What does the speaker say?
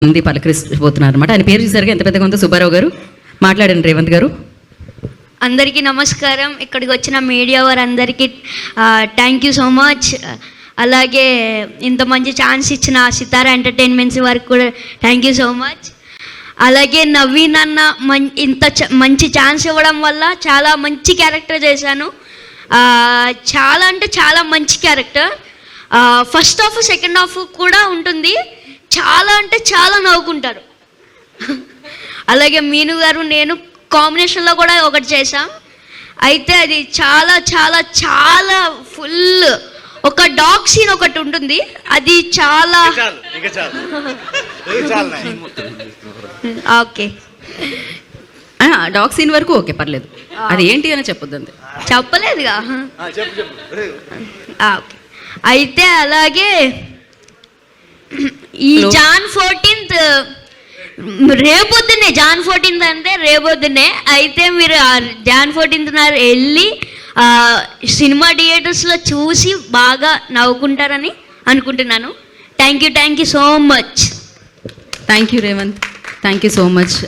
మంది పలకరిపోతున్నారు అనమాట. ఆయన పేరు చూసారుగా ఎంత పెద్దగా ఉందో. సుబ్బారావు గారు మాట్లాడండి. రేవంత్ గారు. అందరికీ నమస్కారం. ఇక్కడికి వచ్చిన మీడియా వారందరికీ థ్యాంక్ యూ సో మచ్. అలాగే ఇంత మంచి ఛాన్స్ ఇచ్చిన సితారా ఎంటర్టైన్మెంట్స్ వారికి కూడా థ్యాంక్ యూ సో మచ్. అలాగే నవీన్ అన్న మంచి ఛాన్స్ ఇవ్వడం వల్ల చాలా మంచి క్యారెక్టర్ చేశాను. చాలా అంటే చాలా మంచి character. First half second half కూడా ఉంటుంది. చాలా అంటే చాలా నవ్వుకుంటారు. అలాగే మీను గారు నేను కాంబినేషన్లో కూడా ఒకటి చేశాం. అయితే అది చాలా చాలా చాలా ఫుల్ ఒక డాగ్ సీన్ ఒకటి ఉంటుంది. అది చాలా ఓకే. డాగ్ సీన్ వరకు ఓకే, పర్లేదు. అది ఏంటి అని చెప్పొద్దు అంతే. చెప్పలేదుగా. ఓకే. అయితే అలాగే ఈ జాన్ 14th రేపొద్దునే, జాన్ 14th అంటే రేపొద్దునే. అయితే మీరు జాన్ 14th వెళ్ళి సినిమా థియేటర్స్లో చూసి బాగా నవ్వుకుంటారని అనుకుంటున్నాను. Thank you so much. Thank you Revanth. Thank you so much.